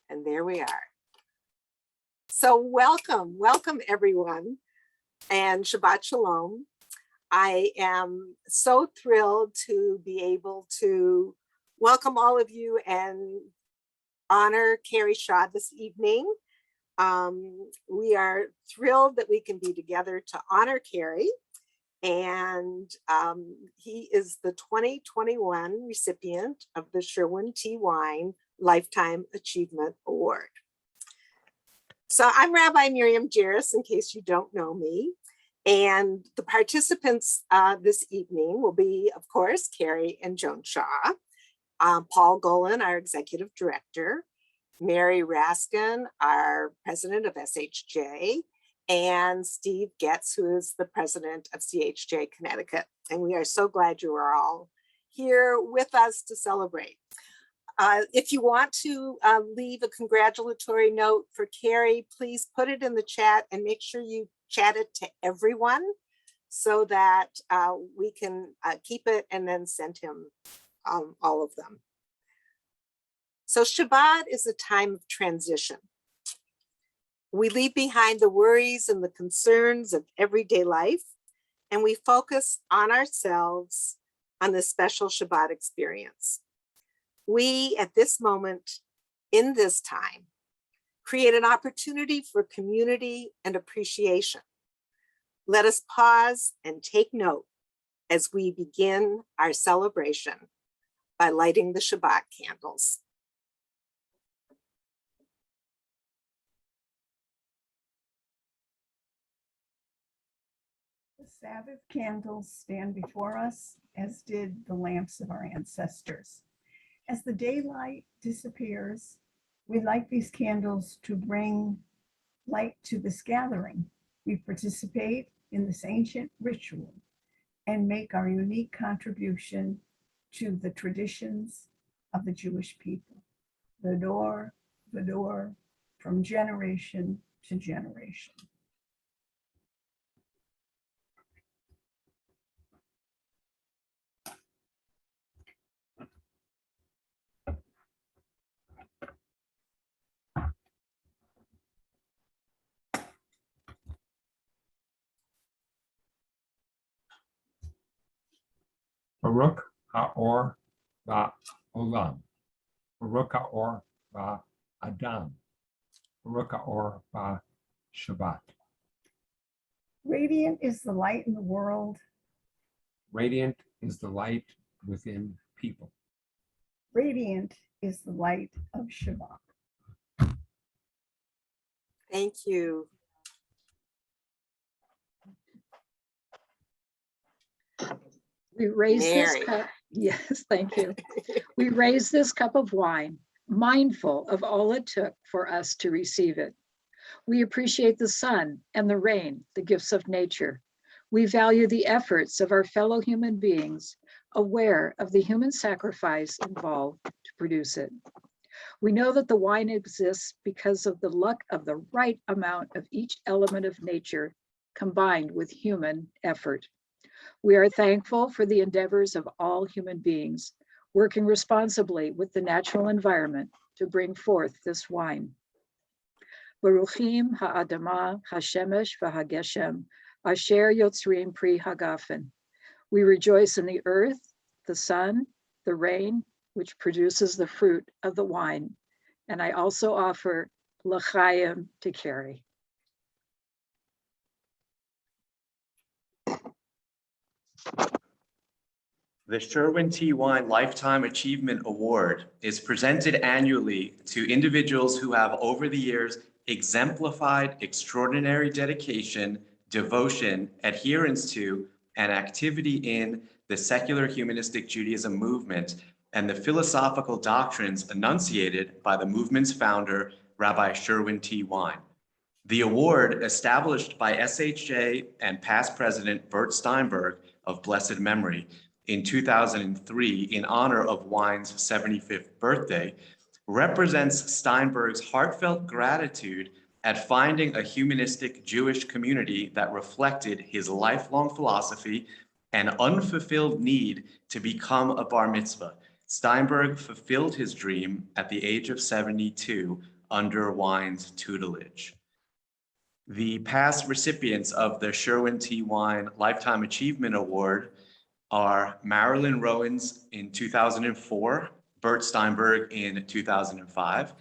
And there we are. So welcome everyone, and Shabbat Shalom. I am so thrilled to be able to welcome all of you and honor Cary Shaw this evening. We are thrilled that we can be together to honor Cary, and he is the 2021 recipient of the Sherwin T. Wine Lifetime Achievement Award. So I'm Rabbi Miriam Jairus, in case you don't know me. And the participants this evening will be, of course, Cary and Joan Shaw, Paul Golan, our executive director, Mary Raskin, our president of SHJ, and Steve Getz, who is the president of CHJ Connecticut. And we are so glad you are all here with us to celebrate. If you want to leave a congratulatory note for Cary, please put it in the chat and make sure you chat it to everyone so that we can keep it and then send him all of them. So Shabbat is a time of transition. We leave behind the worries and the concerns of everyday life, and we focus on ourselves, on this special Shabbat experience. We, at this moment, in this time, create an opportunity for community and appreciation. Let us pause and take note as we begin our celebration by lighting the Shabbat candles. The Sabbath candles stand before us, as did the lamps of our ancestors. As the daylight disappears, we light these candles to bring light to this gathering. We participate in this ancient ritual and make our unique contribution to the traditions of the Jewish people. The door, from generation to generation. Baruch Haor Ba'olam, Baruch Haor Ba'adam, Baruch Haor Ba'Shabbat. Radiant is the light in the world. Radiant is the light within people. Radiant is the light of Shabbat. Thank you. We raise this Mary. cup. Yes, thank you. We raise this cup of wine, mindful of all it took for us to receive it. We appreciate the sun and the rain, the gifts of nature. We value the efforts of our fellow human beings, aware of the human sacrifice involved to produce it. We know that the wine exists because of the luck of the right amount of each element of nature combined with human effort. We are thankful for the endeavors of all human beings, working responsibly with the natural environment to bring forth this wine. Baruchim ha'adama ha'shemesh v'hageshem, asher yotzrim pri hagafen. We rejoice in the earth, the sun, the rain, which produces the fruit of the wine. And I also offer l'chaim to Cary. The Sherwin T. Wine Lifetime Achievement Award is presented annually to individuals who have over the years exemplified extraordinary dedication, devotion, adherence to, and activity in the Secular Humanistic Judaism movement and the philosophical doctrines enunciated by the movement's founder, Rabbi Sherwin T. Wine. The award, established by SHJ and past President Bert Steinberg of blessed memory in 2003 in honor of Wine's 75th birthday, represents Steinberg's heartfelt gratitude at finding a humanistic Jewish community that reflected his lifelong philosophy and unfulfilled need to become a bar mitzvah. Steinberg fulfilled his dream at the age of 72 under Wine's tutelage. The past recipients of the Sherwin T. Wine Lifetime Achievement Award are Marilyn Rowans in 2004, Bert Steinberg in 2005,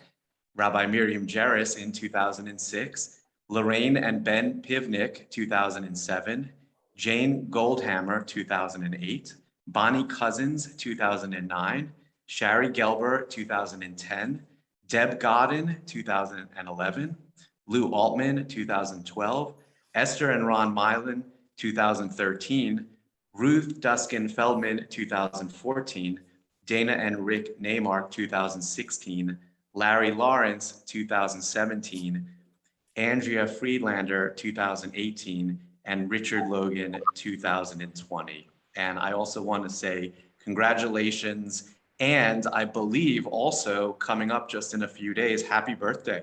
Rabbi Miriam Jerris in 2006, Lorraine and Ben Pivnik, 2007, Jane Goldhammer, 2008, Bonnie Cousins, 2009, Shari Gelber, 2010, Deb Godin, 2011, Lou Altman, 2012, Esther and Ron Milan, 2013, Ruth Duskin Feldman, 2014, Dana and Rick Neymark, 2016, Larry Lawrence, 2017, Andrea Friedlander, 2018, and Richard Logan, 2020. And I also want to say congratulations, and I believe also coming up just in a few days, happy birthday.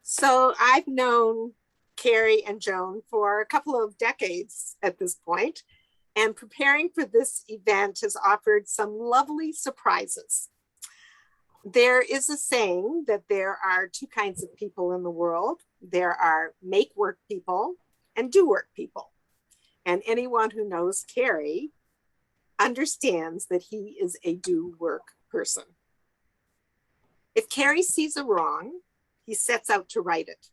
So I've known Cary and Joan for a couple of decades at this point, and preparing for this event has offered some lovely surprises. There is a saying that there are two kinds of people in the world. There are make work people and do work people. And anyone who knows Cary understands that he is a do work person. If Cary sees a wrong, he sets out to right it.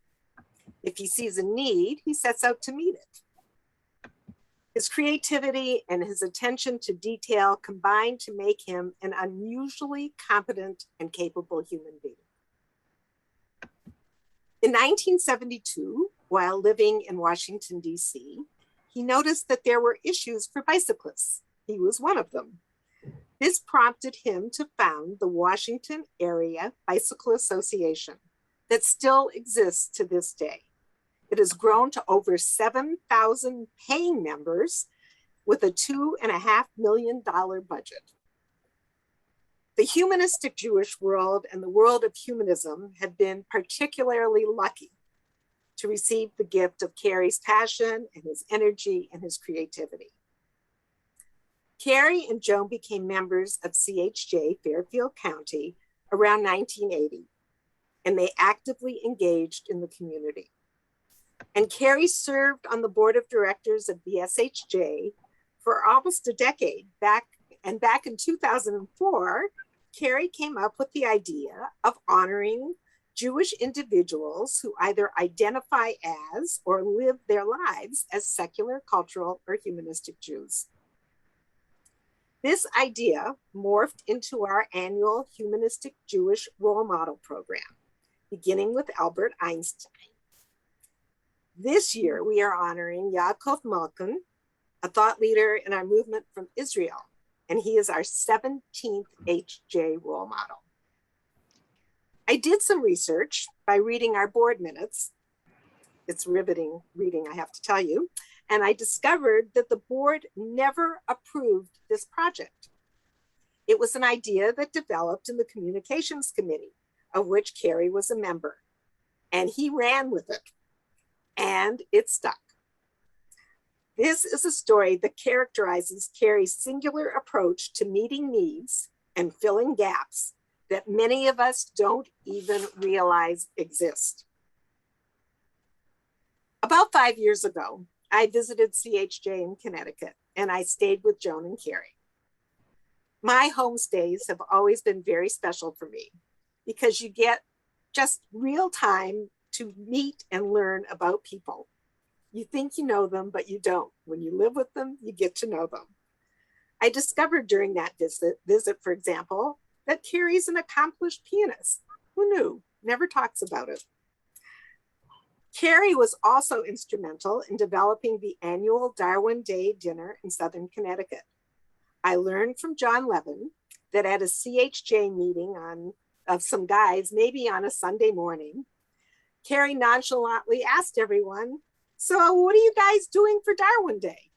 If he sees a need, he sets out to meet it. His creativity and his attention to detail combine to make him an unusually competent and capable human being. In 1972, while living in Washington, D.C., he noticed that there were issues for bicyclists. He was one of them. This prompted him to found the Washington Area Bicycle Association that still exists to this day. It has grown to over 7,000 paying members with a $2.5 million budget. The humanistic Jewish world and the world of humanism have been particularly lucky to receive the gift of Cary's passion and his energy and his creativity. Cary and Joan became members of CHJ Fairfield County around 1980, and they actively engaged in the community. And Cary served on the board of directors of the SHJ for almost a decade. Back in 2004, Cary came up with the idea of honoring Jewish individuals who either identify as or live their lives as secular, cultural, or humanistic Jews. This idea morphed into our annual Humanistic Jewish Role Model Program, beginning with Albert Einstein. This year, we are honoring Yaakov Malkin, a thought leader in our movement from Israel, and he is our 17th HJ role model. I did some research by reading our board minutes. It's riveting reading, I have to tell you. And I discovered that the board never approved this project. It was an idea that developed in the communications committee, of which Cary was a member, and he ran with it, and it stuck. This is a story that characterizes Cary's singular approach to meeting needs and filling gaps that many of us don't even realize exist. About 5 years ago, I visited CHJ in Connecticut, and I stayed with Joan and Cary. My homestays have always been very special for me because you get just real time to meet and learn about people. You think you know them, but you don't. When you live with them, you get to know them. I discovered during that visit, for example, that Cary's an accomplished pianist. Who knew? Never talks about it. Cary was also instrumental in developing the annual Darwin Day dinner in Southern Connecticut. I learned from John Levin that at a CHJ meeting of some guys, maybe on a Sunday morning, Cary nonchalantly asked everyone, "So what are you guys doing for Darwin Day?"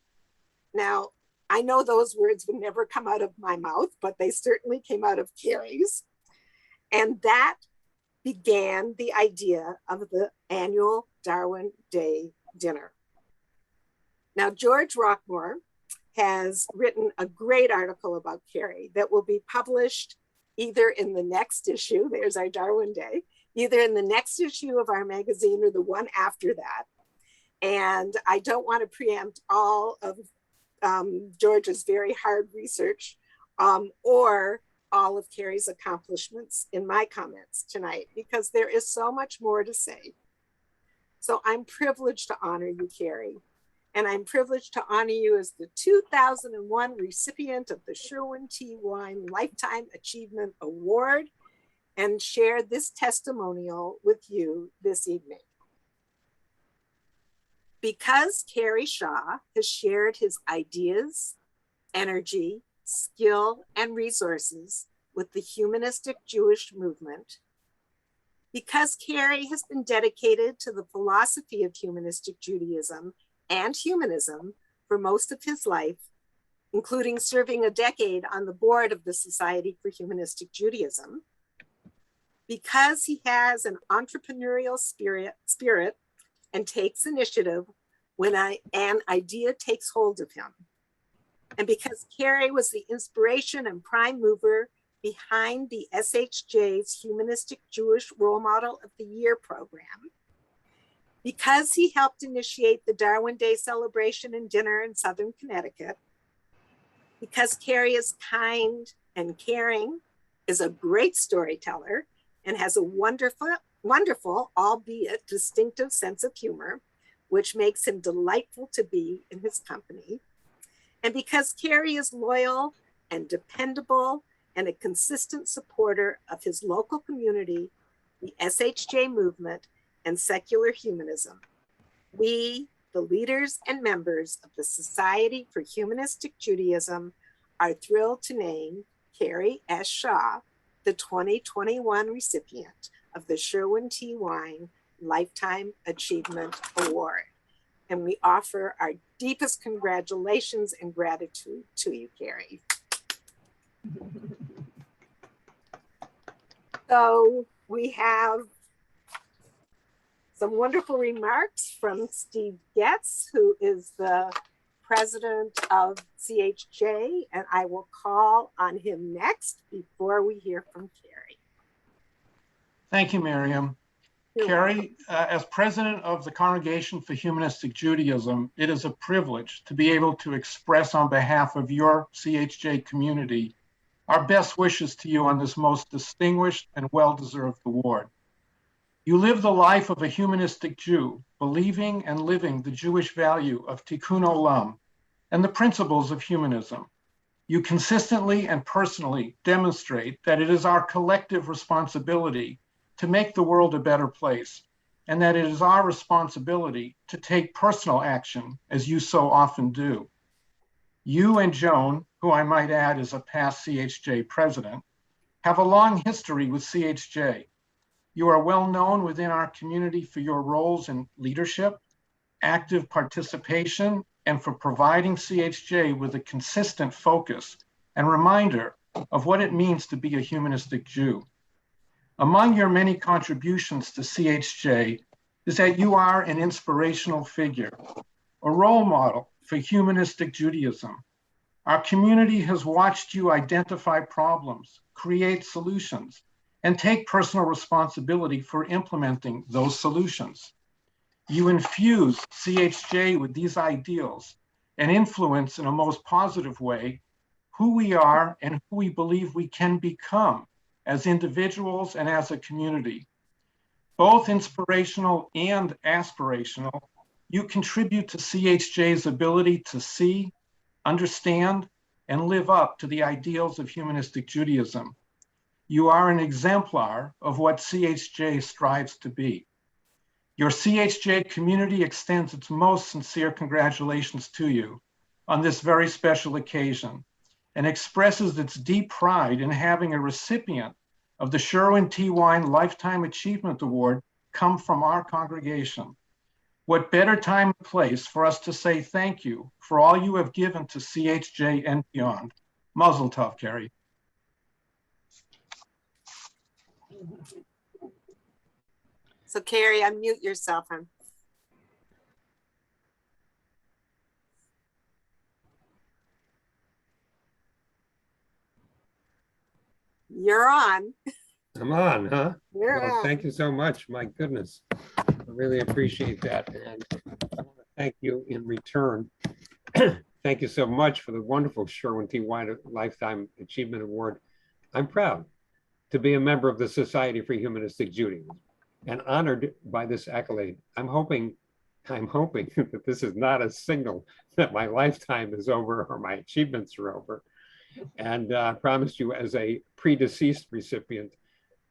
Now, I know those words would never come out of my mouth, but they certainly came out of Cary's. And that began the idea of the annual Darwin Day dinner. Now, George Rockmore, has written a great article about Cary that will be published either in the next issue, there's our Darwin Day, either in the next issue of our magazine or the one after that. And I don't want to preempt all of George's very hard research or all of Cary's accomplishments in my comments tonight, because there is so much more to say. So I'm privileged to honor you, Cary. And I'm privileged to honor you as the 2001 recipient of the Sherwin T. Wine Lifetime Achievement Award and share this testimonial with you this evening. Because Cary Shaw has shared his ideas, energy, skill, and resources with the humanistic Jewish movement, because Cary has been dedicated to the philosophy of humanistic Judaism and humanism for most of his life, including serving a decade on the board of the Society for Humanistic Judaism, because he has an entrepreneurial spirit and takes initiative when an idea takes hold of him, and because Cary was the inspiration and prime mover behind the SHJ's Humanistic Jewish Role Model of the Year program, because he helped initiate the Darwin Day celebration and dinner in Southern Connecticut, because Cary is kind and caring, is a great storyteller, and has a wonderful, albeit distinctive sense of humor, which makes him delightful to be in his company. And because Cary is loyal and dependable and a consistent supporter of his local community, the SHJ movement, and secular humanism, we, the leaders and members of the Society for Humanistic Judaism, are thrilled to name Cary S. Shaw the 2021 recipient of the Sherwin T. Wine Lifetime Achievement Award. And we offer our deepest congratulations and gratitude to you, Cary. So we have some wonderful remarks from Steve Getz, who is the president of CHJ, and I will call on him next before we hear from Cary. Thank you, Miriam. Cary, as president of the Congregation for Humanistic Judaism, it is a privilege to be able to express on behalf of your CHJ community our best wishes to you on this most distinguished and well-deserved award. You live the life of a humanistic Jew, believing and living the Jewish value of tikkun olam and the principles of humanism. You consistently and personally demonstrate that it is our collective responsibility to make the world a better place, and that it is our responsibility to take personal action, as you so often do. You and Joan, who I might add is a past CHJ president, have a long history with CHJ. You are well known within our community for your roles in leadership, active participation, and for providing CHJ with a consistent focus and reminder of what it means to be a humanistic Jew. Among your many contributions to CHJ is that you are an inspirational figure, a role model for humanistic Judaism. Our community has watched you identify problems, create solutions, and take personal responsibility for implementing those solutions. You infuse CHJ with these ideals and influence in a most positive way who we are and who we believe we can become as individuals and as a community. Both inspirational and aspirational, you contribute to CHJ's ability to see, understand, and live up to the ideals of humanistic Judaism. You are an exemplar of what CHJ strives to be. Your CHJ community extends its most sincere congratulations to you on this very special occasion and expresses its deep pride in having a recipient of the Sherwin T. Wine Lifetime Achievement Award come from our congregation. What better time and place for us to say thank you for all you have given to CHJ and beyond. Mazel tov, Cary. So Cary, unmute yourself. You're on. I'm on, huh? You're Well, on. thank you so much. My goodness. I really appreciate that. And I want to thank you in return. Thank you so much for the wonderful Sherwin T. Wine Lifetime Achievement Award. I'm proud to be a member of the Society for Humanistic Judaism and honored by this accolade. I'm hoping that this is not a signal that my lifetime is over or my achievements are over. And I promise you, as a predeceased recipient,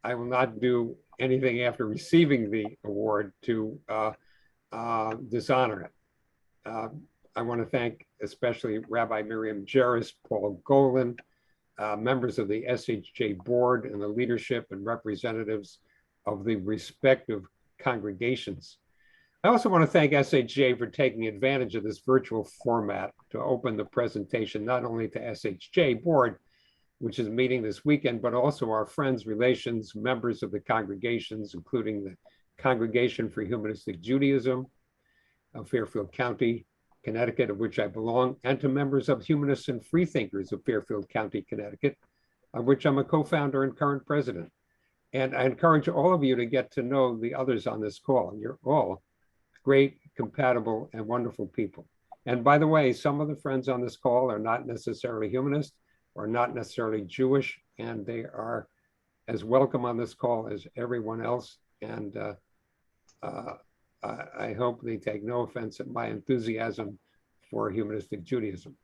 I will not do anything after receiving the award to dishonor it. I want to thank especially Rabbi Miriam Jerris, Paul Golan, members of the SHJ board and the leadership and representatives of the respective congregations. I also want to thank SHJ for taking advantage of this virtual format to open the presentation not only to SHJ board, which is meeting this weekend, but also our friends, relations, members of the congregations, including the Congregation for Humanistic Judaism of Fairfield County, Connecticut, of which I belong, and to members of Humanists and Freethinkers of Fairfield County, Connecticut, of which I'm a co-founder and current president. And I encourage all of you to get to know the others on this call. You're all great, compatible, and wonderful people. And by the way, some of the friends on this call are not necessarily humanist or not necessarily Jewish, and they are as welcome on this call as everyone else. And I hope they take no offense at my enthusiasm for humanistic Judaism.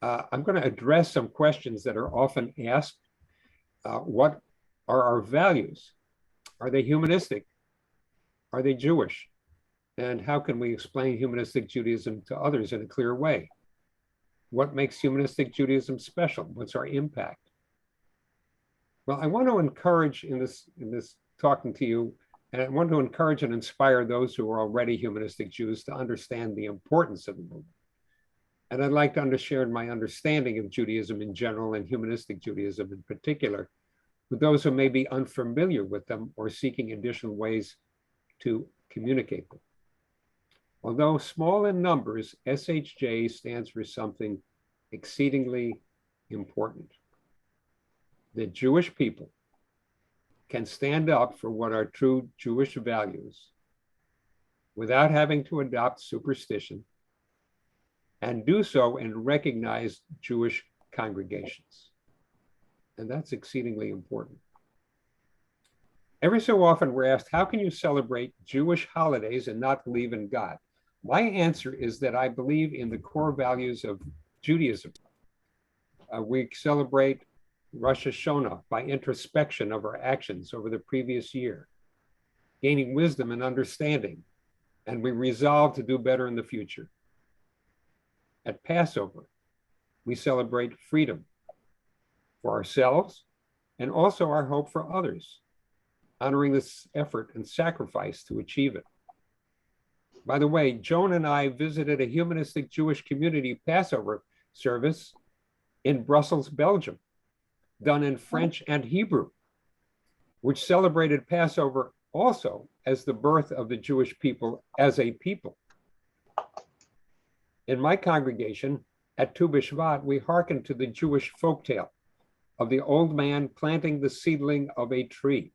I'm going to address some questions that are often asked. What are our values? Are they humanistic? Are they Jewish? And how can we explain humanistic Judaism to others in a clear way? What makes humanistic Judaism special? What's our impact? Well, I want to encourage in this talking to you, and I want to encourage and inspire those who are already humanistic Jews to understand the importance of the movement. And I'd like to share my understanding of Judaism in general and humanistic Judaism in particular with those who may be unfamiliar with them or seeking additional ways to communicate them. Although small in numbers, SHJ stands for something exceedingly important. The Jewish people can stand up for what are true Jewish values without having to adopt superstition and do so in recognized Jewish congregations. And that's exceedingly important. Every so often we're asked, how can you celebrate Jewish holidays and not believe in God? My answer is that I believe in the core values of Judaism. We celebrate Rosh Hashanah by introspection of our actions over the previous year, gaining wisdom and understanding, and we resolve to do better in the future. At Passover, we celebrate freedom for ourselves and also our hope for others, honoring this effort and sacrifice to achieve it. By the way, Joan and I visited a humanistic Jewish community Passover service in Brussels, Belgium, done in French and Hebrew, which celebrated Passover also as the birth of the Jewish people as a people. In my congregation at Tu B'Shvat, we hearkened to the Jewish folktale of the old man planting the seedling of a tree.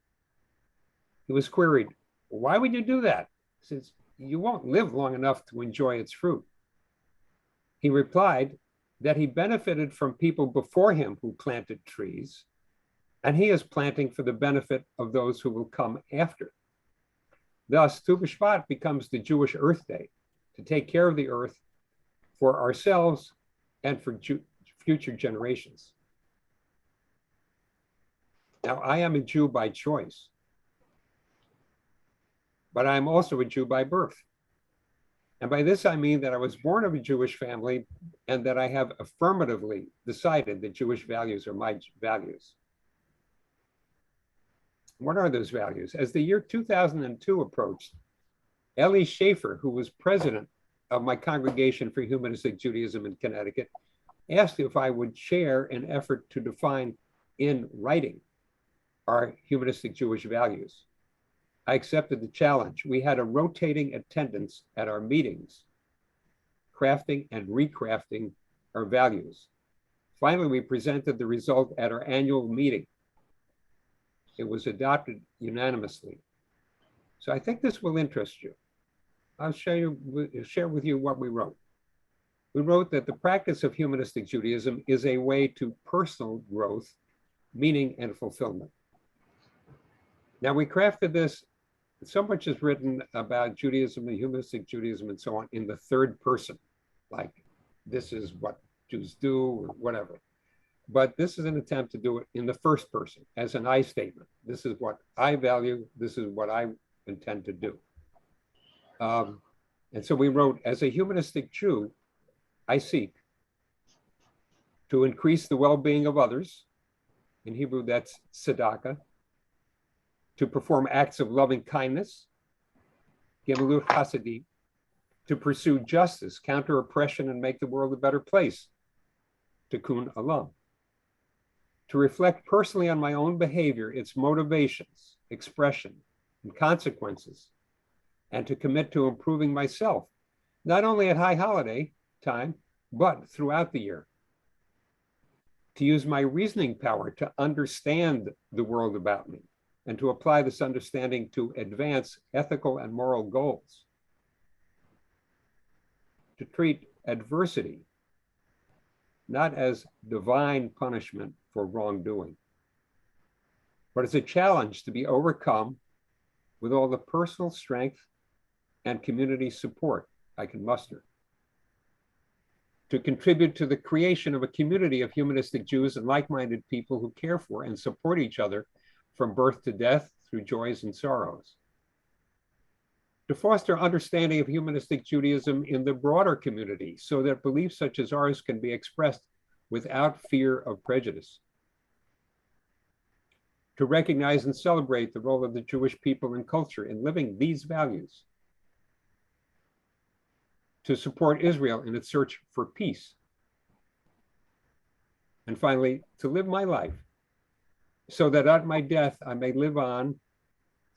He was queried, why would you do that? Since you won't live long enough to enjoy its fruit. He replied that he benefited from people before him who planted trees, and he is planting for the benefit of those who will come after. Thus, Tu B'Shvat becomes the Jewish Earth Day to take care of the earth for ourselves and for future generations. Now, I am a Jew by choice, but I'm also a Jew by birth. And by this, I mean that I was born of a Jewish family and that I have affirmatively decided that Jewish values are my values. What are those values? As the year 2002 approached, Eli Schaefer, who was president of my Congregation for Humanistic Judaism in Connecticut, asked if I would share an effort to define in writing our humanistic Jewish values. I accepted the challenge. We had a rotating attendance at our meetings, crafting and recrafting our values. Finally, we presented the result at our annual meeting, It was adopted unanimously. So I think this will interest you. I'll share with you what we wrote. We wrote that the practice of humanistic Judaism is a way to personal growth, meaning, and fulfillment. Now, we crafted this, so much is written about Judaism and humanistic Judaism and so on in the third person, like this is what Jews do or whatever. But this is an attempt to do it in the first person as an I statement. This is what I value. This is what I intend to do. And so we wrote, as a humanistic Jew, I seek to increase the well-being of others. In Hebrew, that's tzedakah. To perform acts of loving kindness, gemilut chasadim, to pursue justice, counter oppression, and make the world a better place, tikkun olam. To reflect personally on my own behavior, its motivations, expression, and consequences, and to commit to improving myself, not only at high holiday time, but throughout the year. To use my reasoning power to understand the world about me, and to apply this understanding to advance ethical and moral goals. To treat adversity not as divine punishment for wrongdoing, but as a challenge to be overcome with all the personal strength and community support I can muster. To contribute to the creation of a community of humanistic Jews and like-minded people who care for and support each other from birth to death, through joys and sorrows. To foster understanding of humanistic Judaism in the broader community so that beliefs such as ours can be expressed without fear of prejudice. To recognize and celebrate the role of the Jewish people and culture in living these values. To support Israel in its search for peace. And finally, to live my life so that at my death, I may live on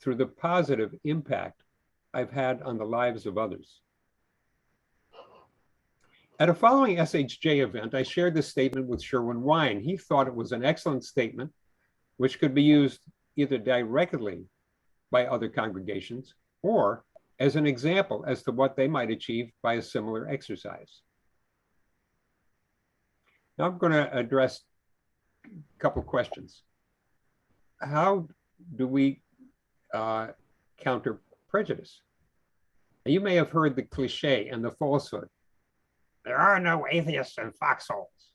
through the positive impact I've had on the lives of others. At a following SHJ event, I shared this statement with Sherwin Wine. He thought it was an excellent statement, which could be used either directly by other congregations or as an example as to what they might achieve by a similar exercise. Now I'm going to address a couple questions. How do we counter prejudice? You may have heard the cliche and the falsehood. There are no atheists in foxholes.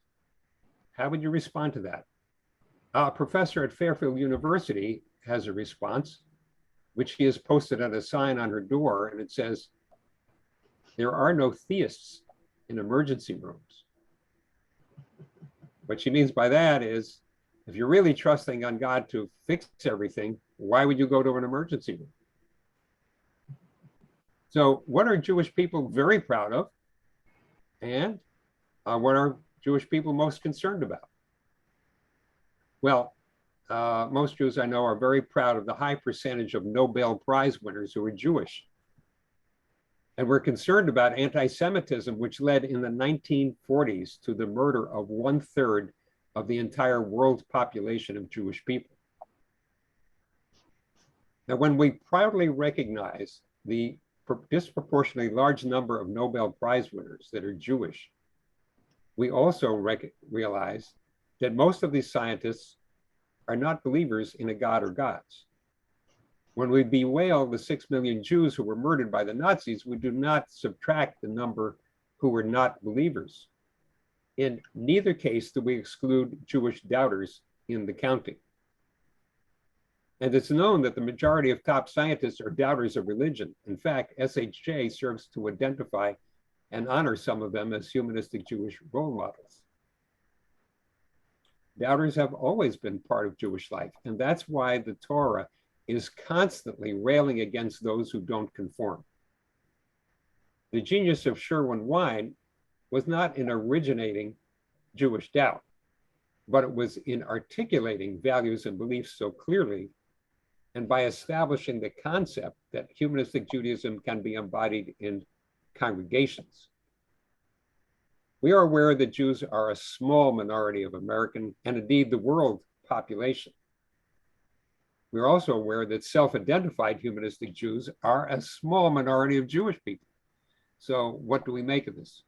How would you respond to that? A professor at Fairfield University has a response, which she has posted on a sign on her door, and it says, there are no theists in emergency rooms. What she means by that is, if you're really trusting on God to fix everything, why would you go to an emergency room? So what are Jewish people very proud of? And what are Jewish people most concerned about? Well, most Jews I know are very proud of the high percentage of Nobel Prize winners who are Jewish. And we're concerned about anti-Semitism, which led in the 1940s to the murder of 1/3 of the entire world population of Jewish people. Now, when we proudly recognize the disproportionately large number of Nobel Prize winners that are Jewish, we also realize that most of these scientists are not believers in a God or gods. When we bewail the 6 million Jews who were murdered by the Nazis, we do not subtract the number who were not believers. In neither case do we exclude Jewish doubters in the counting. And it's known that the majority of top scientists are doubters of religion. In fact, SHJ serves to identify and honor some of them as humanistic Jewish role models. Doubters have always been part of Jewish life, and that's why the Torah is constantly railing against those who don't conform. The genius of Sherwin Wine was not in originating Jewish doubt, but it was in articulating values and beliefs so clearly, and by establishing the concept that humanistic Judaism can be embodied in congregations. We are aware that Jews are a small minority of American and indeed the world population. We're also aware that self-identified humanistic Jews are a small minority of Jewish people. So what do we make of this?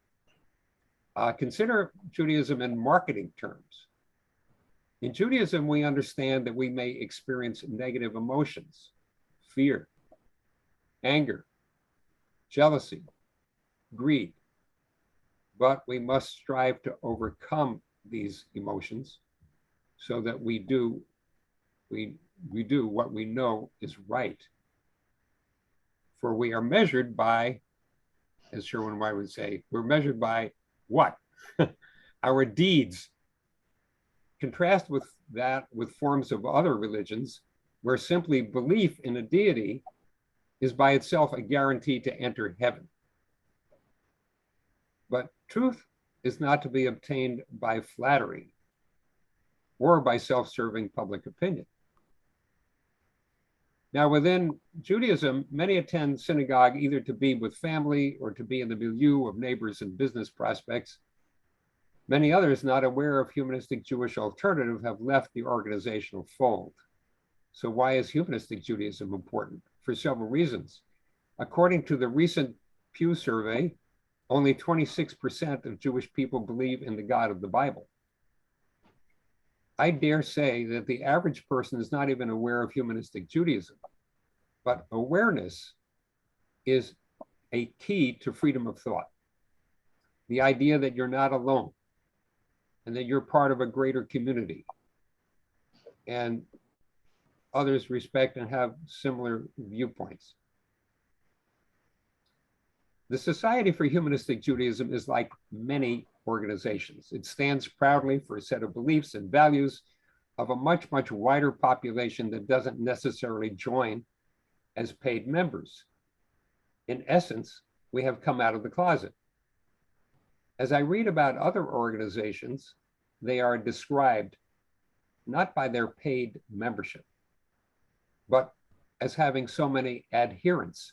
Consider Judaism in marketing terms. In Judaism, we understand that we may experience negative emotions, fear, anger, jealousy, greed, but we must strive to overcome these emotions so that we do what we know is right. For we are measured by, as Sherwin White would say, we're measured by what? Our deeds. Contrast with that with forms of other religions where simply belief in a deity is by itself a guarantee to enter heaven. But truth is not to be obtained by flattery or by self-serving public opinion. Now, within Judaism, many attend synagogue either to be with family or to be in the milieu of neighbors and business prospects. Many others, not aware of humanistic Jewish alternative, have left the organizational fold. So why is humanistic Judaism important? For several reasons. According to the recent Pew survey, only 26% of Jewish people believe in the God of the Bible. I dare say that the average person is not even aware of humanistic Judaism, but awareness is a key to freedom of thought. The idea that you're not alone and that you're part of a greater community and others respect and have similar viewpoints. The Society for Humanistic Judaism is like many organizations. It stands proudly for a set of beliefs and values of a much, much wider population that doesn't necessarily join as paid members. In essence, we have come out of the closet. As I read about other organizations, they are described not by their paid membership, but as having so many adherents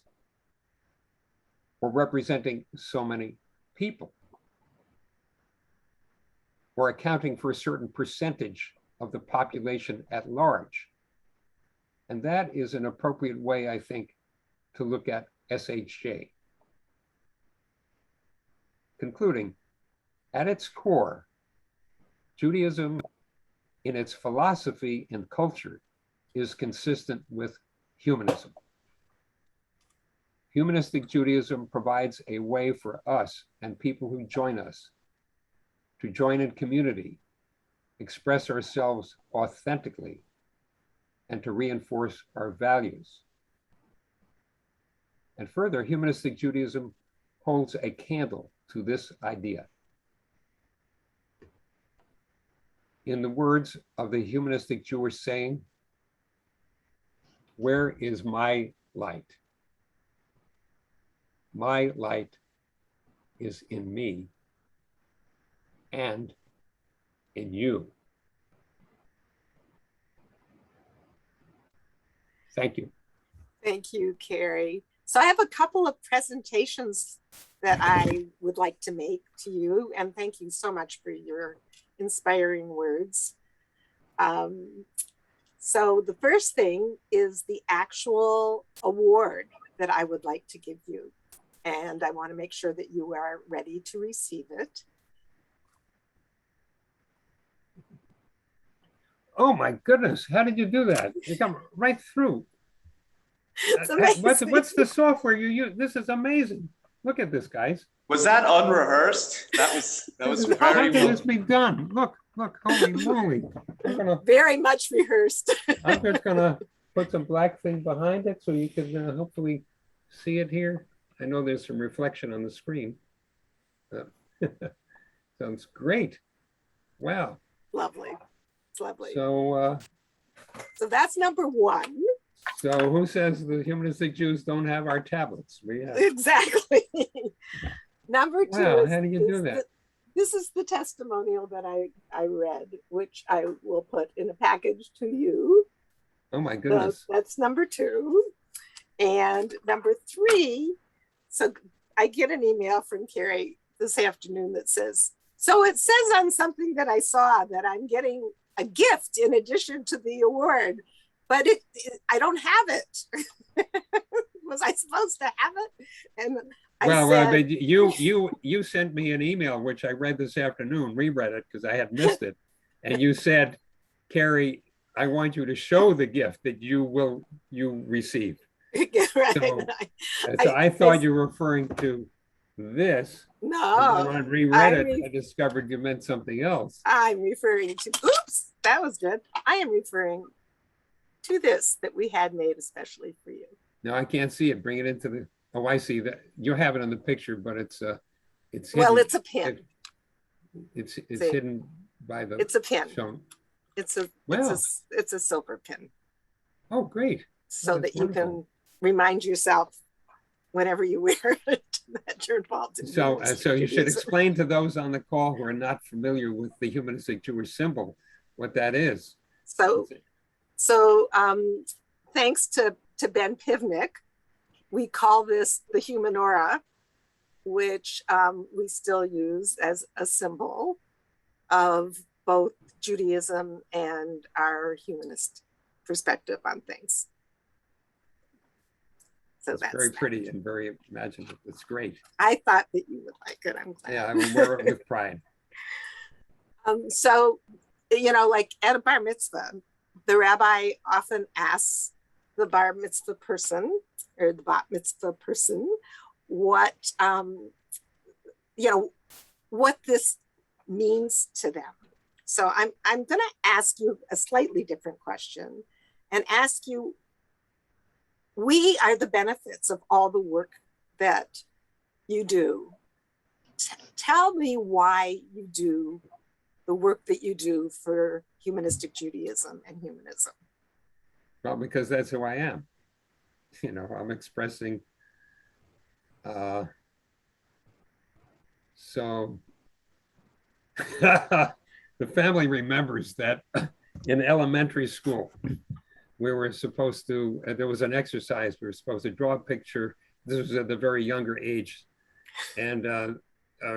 or representing so many people, or accounting for a certain percentage of the population at large. And that is an appropriate way, I think, to look at SHJ. Concluding, at its core, Judaism in its philosophy and culture is consistent with humanism. Humanistic Judaism provides a way for us and people who join us to join in community, express ourselves authentically, and to reinforce our values. And further, humanistic Judaism holds a candle to this idea. In the words of the humanistic Jewish saying, "Where is my light? My light is in me and in you." Thank you. Thank you, Cary. So I have a couple of presentations that I would like to make to you, and thank you so much for your inspiring words. So the first thing is the actual award that I would like to give you, and I want to make sure that you are ready to receive it. Oh my goodness, how did you do that? You come right through. What's the software you use? This is amazing. Look at this, guys. Was that unrehearsed? That was very How can well. this be done? Look, holy moly. Very much rehearsed. I'm just gonna put some black thing behind it so you can hopefully see it here. I know there's some reflection on the screen. Sounds great. Wow. Lovely. It's lovely. So that's number one. So who says the humanistic Jews don't have our tablets? We have. Exactly. Number two. Wow, how do you do that? This is the testimonial that I read, which I will put in a package to you. Oh my goodness. That's number two. And number three, so I get an email from Cary this afternoon that says, so it says on something that I saw that I'm getting a gift in addition to the award. but I don't have it. Was I supposed to have it? And I Well, said, you sent me an email, which I read this afternoon, reread it because I had missed it. And you said, Cary, I want you to show the gift that you receive. right. So I thought you were referring to this. No, and when I reread it, I discovered you meant something else. I'm referring to, oops, that was good. I am referring to this that we had made especially for you. No, I can't see it. Bring it into the, oh, I see that. You have it in the picture, but it's hidden. Well, it's a pin. It's hidden by the. It's a pin. Shown. It's a silver pin. Oh, great. So that you can remind yourself whenever you wear it that you're involved in. So you should explain to those on the call who are not familiar with the humanistic Jewish symbol what that is. So thanks to Ben Pivnik, we call this the humanora, which we still use as a symbol of both Judaism and our humanist perspective on things. So that's very pretty and very imaginative. It's great. I thought that you would like it. I'm glad. Yeah, I will wear it with pride. So, like at a bar mitzvah, the rabbi often asks the bar mitzvah person or the bat mitzvah person what this means to them. So I'm going to ask you a slightly different question and ask you, we are the benefits of all the work that you do. Tell me why you do the work that you do for humanistic Judaism and humanism. Well, because that's who I am. I'm expressing. So the family remembers that in elementary school, we were supposed to, there was an exercise, we were supposed to draw a picture. This was at the very younger age, and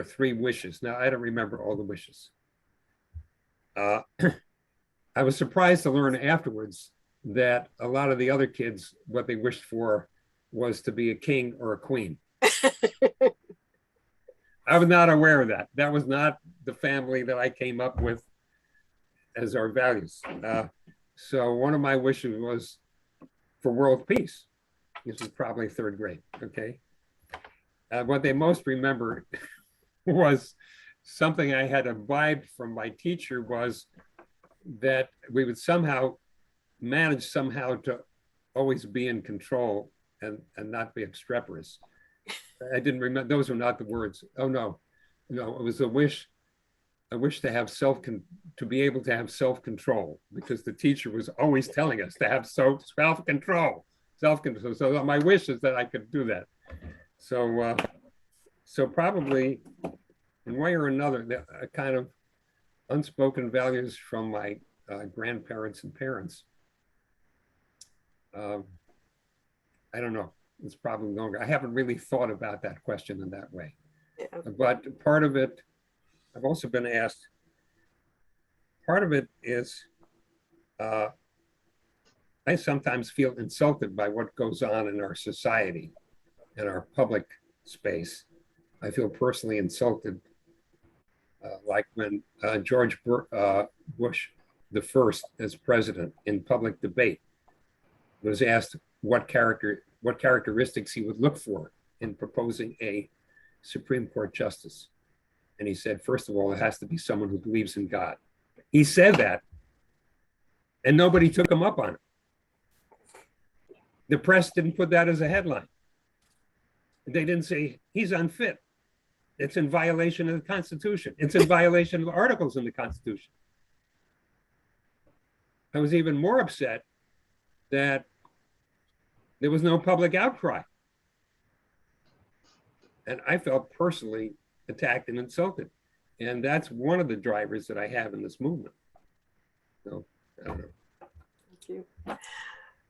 3 wishes. Now, I don't remember all the wishes. I was surprised to learn afterwards that a lot of the other kids, what they wished for was to be a king or a queen. I was not aware of that. That was not the family that I came up with as our values. So one of my wishes was for world peace. This was probably 3rd grade, okay? What they most remember was something I had imbibed from my teacher was that we would manage to always be in control and not be obstreperous. I didn't remember, those were not the words. Oh no, it was a wish to have to be able to have self-control, because the teacher was always telling us to have self-control. So my wish is that I could do that. So probably in one way or another, a kind of unspoken values from my grandparents and parents. I don't know. It's probably longer. I haven't really thought about that question in that way. Yeah. But part of it, I've also been asked, part of it is I sometimes feel insulted by what goes on in our society, in our public space. I feel personally insulted, like when George Bush the first, as president, in public debate, was asked what characteristics he would look for in proposing a Supreme Court justice. And he said, first of all, it has to be someone who believes in God. He said that, and nobody took him up on it. The press didn't put that as a headline. They didn't say, he's unfit. It's in violation of the Constitution. It's in violation of articles in the Constitution. I was even more upset that there was no public outcry. And I felt personally attacked and insulted. And that's one of the drivers that I have in this movement. So, I don't know. Thank you.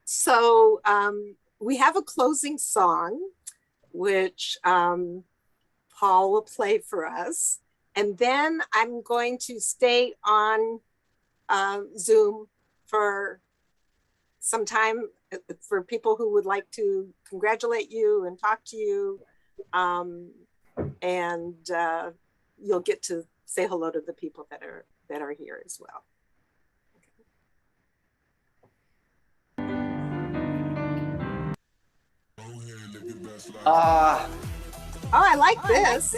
So we have a closing song, which Paul will play for us. And then I'm going to stay on Zoom for some time for people who would like to congratulate you and talk to you. And you'll get to say hello to the people that are here as well. Oh, I like this.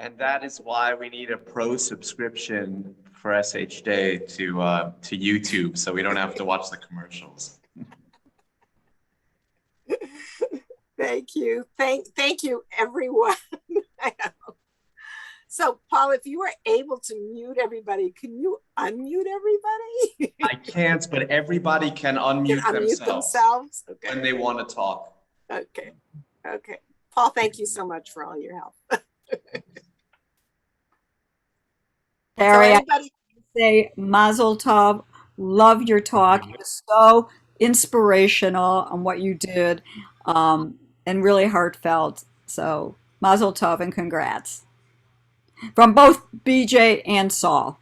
And that is why we need a pro subscription for SHJ to YouTube, so we don't have to watch the commercials. Thank you. Thank you, everyone. So, Paul, if you were able to mute everybody, can you unmute everybody? I can't, but everybody can unmute themselves okay. when they want to talk. Okay. Paul, thank you so much for all your help. Cary, So I say Mazel Tov. Love your talk. It was so inspirational on what you did, and really heartfelt. So Mazel Tov and congrats from both BJ and Saul.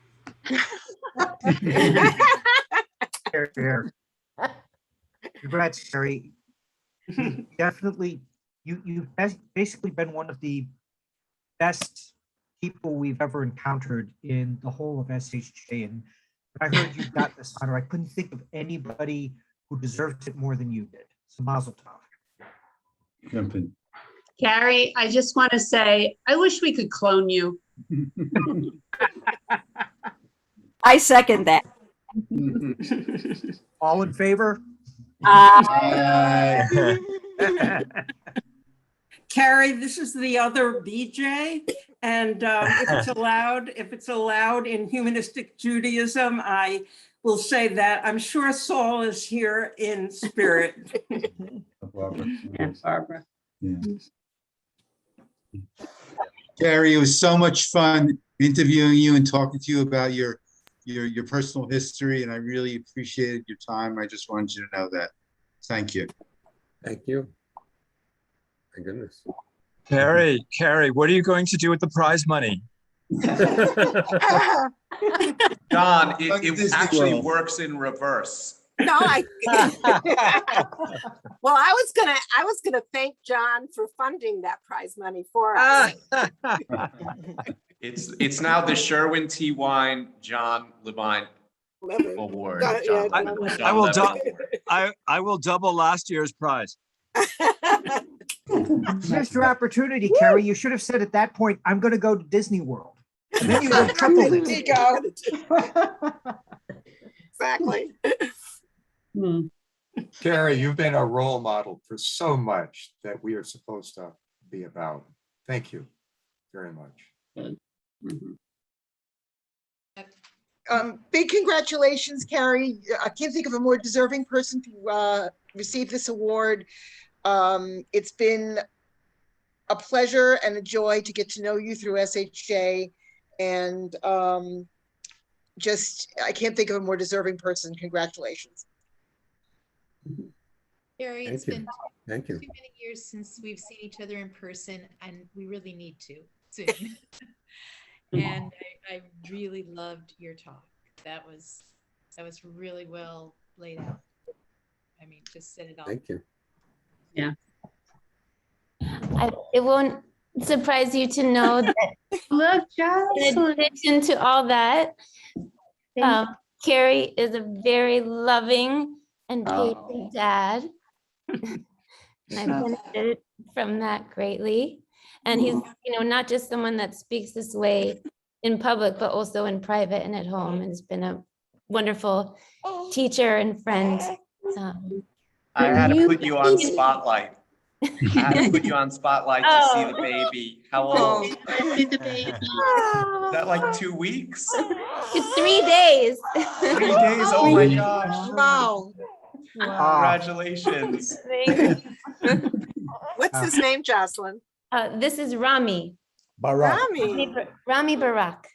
Congrats, Cary. Definitely, you've basically been one of the best people we've ever encountered in the whole of SHJ. And when I heard you got this honor, I couldn't think of anybody who deserved it more than you did. So Mazel Tov. Cary, I just want to say, I wish we could clone you. I second that. All in favor? Cary, this is the other BJ, and if it's allowed in humanistic Judaism, I will say that I'm sure Saul is here in spirit. And Barbara. Cary, it was so much fun interviewing you and talking to you about your personal history, and I really appreciated your time. I just wanted you to know that. Thank you. Thank you. My goodness. Cary, what are you going to do with the prize money? John, it actually works in reverse. No, well, I was gonna thank John for funding that prize money for us. It's now the Sherwin T. Wine John Levine Award. I will double last year's prize. Missed your opportunity, Cary. You should have said at that point, I'm going to go to Disney World. And then you would have tripled it. There you go. Exactly. Cary, you've been a role model for so much that we are supposed to be about. Thank you very much. Big congratulations, Cary. I can't think of a more deserving person to receive this award. It's been a pleasure and a joy to get to know you through SHJ, and I can't think of a more deserving person. Congratulations. Cary, it's been too many years since we've seen each other in person, and we really need to soon. And I really loved your talk. That was really well laid out. I mean, just said it all. Thank you. Yeah. It won't surprise you to know that Look, in Jocelyn. addition to all that, Cary is a very loving and patient dad. And I benefited from that greatly. And he's, not just someone that speaks this way in public, but also in private and at home. And has been a wonderful teacher and friend. I had to put you on spotlight. I had to put you on spotlight to see the baby. How old? See the baby. Is that like 2 weeks? It's 3 days. 3 days, oh my gosh. Wow. Congratulations. What's his name, Jocelyn? This is Rami. Rami Barak.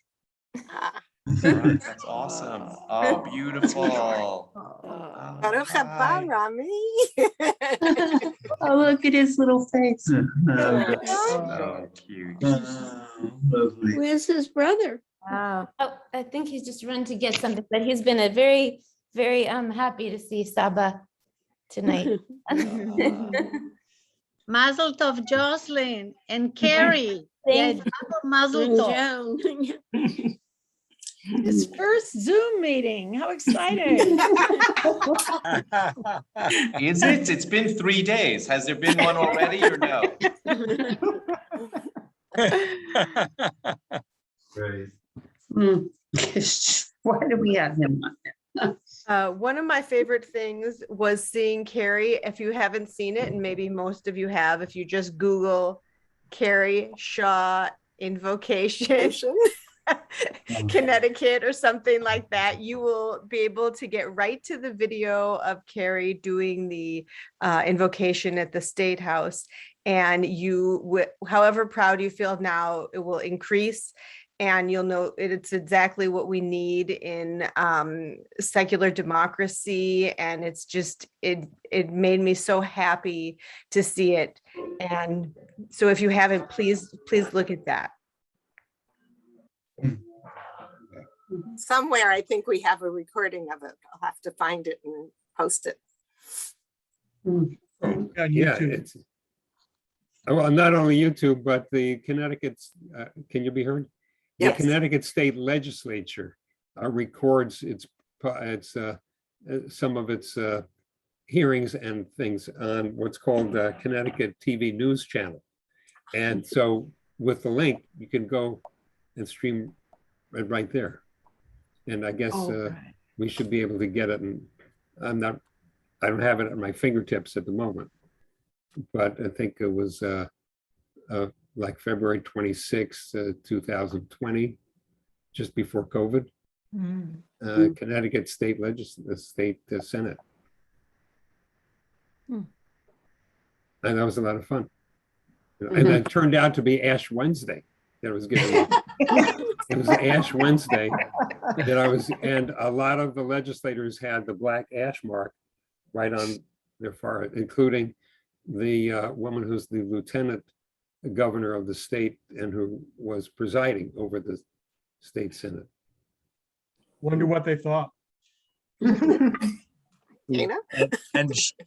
That's awesome. Oh, beautiful. Baruch haba, Rami. Oh, look at his little face. So cute. Where's his brother? Wow. Oh, I think he's just run to get something, but he's been a very, very happy to see Saba tonight. Mazel tov, Jocelyn and Cary. Thank Yeah, Mazel tov. His first Zoom meeting. How exciting. Is it? It's been 3 days. Has there been one already or no? Right. Why do we have him on? One of my favorite things was seeing Cary. If you haven't seen it, and maybe most of you have, if you just Google Cary Shaw Invocation, Connecticut or something like that, you will be able to get right to the video of Cary doing the invocation at the State House. And you, however proud you feel now, it will increase. And you'll know it's exactly what we need in secular democracy. And it's just, it made me so happy to see it. And so if you haven't, please look at that. Somewhere, I think we have a recording of it. I'll have to find it and post it. Yeah, it's well, not only YouTube, but the Connecticut. Can you be heard? Yes. The Connecticut State Legislature records some of its hearings and things on what's called Connecticut TV News Channel, and so with the link you can go and stream it right there. And I guess we should be able to get it. And I don't have it at my fingertips at the moment, but I think it was like February 26th, 2020, just before COVID, Connecticut State Senate. And that was a lot of fun. And then it turned out to be Ash Wednesday that was given. It was Ash Wednesday that and a lot of the legislators had the black ash mark right on their forehead, including the woman who's the lieutenant governor of the state and who was presiding over the state senate. Wonder what they thought. And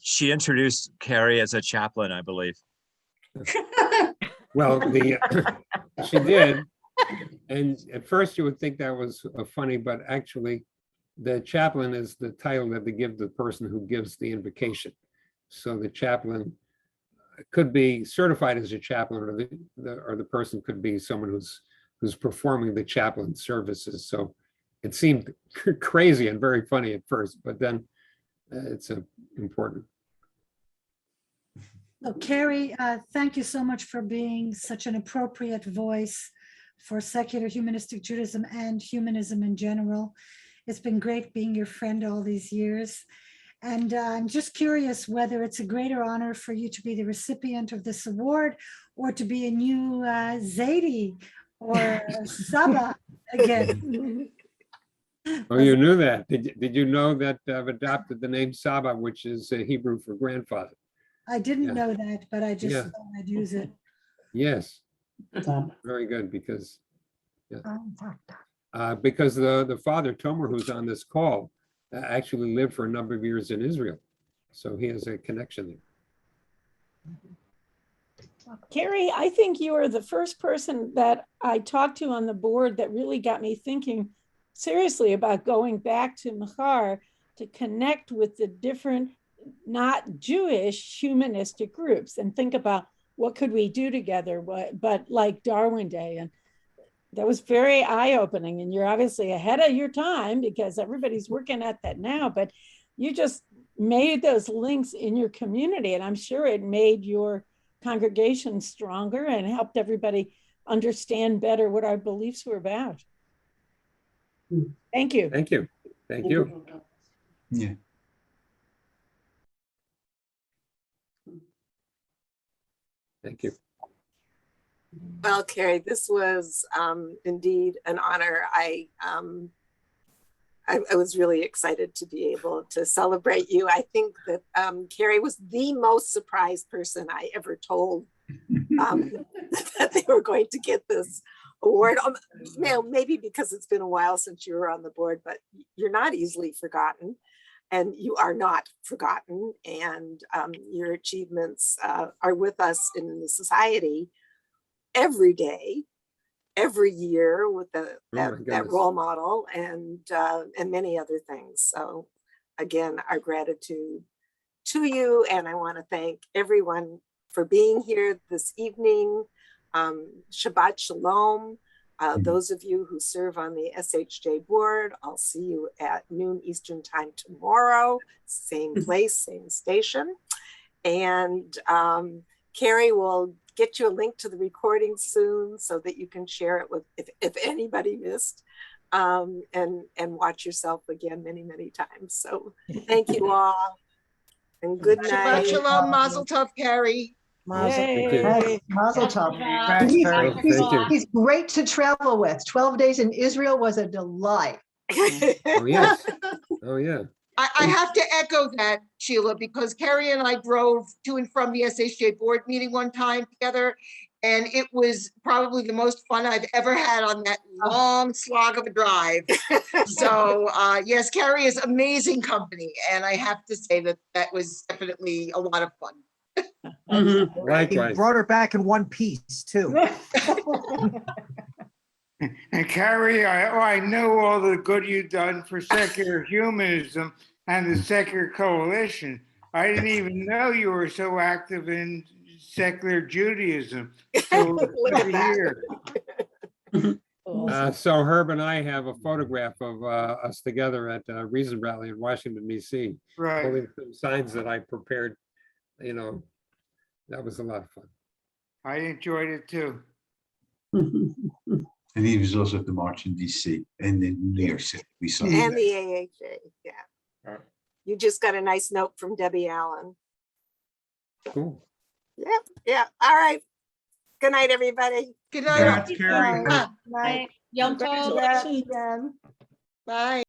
she introduced Cary as a chaplain, I believe. Well, she did. And at first you would think that was funny, but actually the chaplain is the title that they give the person who gives the invocation. So the chaplain could be certified as a chaplain, or the person could be someone who's performing the chaplain services. So it seemed crazy and very funny at first, but then it's important. Well, Cary, thank you so much for being such an appropriate voice for secular humanistic Judaism and humanism in general. It's been great being your friend all these years. And I'm just curious whether it's a greater honor for you to be the recipient of this award or to be a new Zaidi or Saba again. Oh, you knew that. Did you know that I've adopted the name Saba, which is Hebrew for grandfather? I didn't know that, but I just thought I'd use it. Yes. Very good, because because the father, Tomer, who's on this call, actually lived for a number of years in Israel. So he has a connection there. Cary, I think you are the first person that I talked to on the board that really got me thinking seriously about going back to Machar to connect with the different, not Jewish humanistic groups and think about what could we do together, but like Darwin Day. And that was very eye-opening. And you're obviously ahead of your time because everybody's working at that now, but you just made those links in your community. And I'm sure it made your congregation stronger and helped everybody understand better what our beliefs were about. Thank you. Thank you. Thank you. Yeah. Thank you. Well, Cary, this was indeed an honor. I was really excited to be able to celebrate you. I think that Cary was the most surprised person I ever told that they were going to get this award. Maybe because it's been a while since you were on the board, but you're not easily forgotten. And you are not forgotten. And your achievements are with us in the society every day, every year with that role model and many other things. So again, our gratitude to you. And I want to thank everyone for being here this evening. Shabbat Shalom. Those of you who serve on the SHJ board, I'll see you at noon Eastern time tomorrow, same place, same station. And Cary will get you a link to the recording soon so that you can share it with, if anybody missed, and watch yourself again many, many times. So thank you all and good night. Shabbat Shalom, Mazel Tov, Cary. Yay. Mazel tov. He's great to travel with. 12 days in Israel was a delight. Oh, yes. Oh, yeah. I have to echo that, Sheila, because Cary and I drove to and from the SHJ board meeting one time together, and it was probably the most fun I've ever had on that long slog of a drive. So yes, Cary is amazing company, and I have to say that that was definitely a lot of fun. Likewise. He brought her back in one piece too. And Cary, I know all the good you've done for secular humanism and the Secular Coalition. I didn't even know you were so active in secular Judaism. So Look at that. So Herb and I have a photograph of us together at Reason Rally in Washington, D.C. Right. Holding some signs that I prepared. You know, that was a lot of fun. I enjoyed it too. And he was also at the march in DC and in New York City. We saw And him. the AHA, yeah. You just got a nice note from Debbie Allen. Cool. Yeah. All right. Good night, everybody. Good night. Congrats, Cary. Bye. Yom Tov. Bye.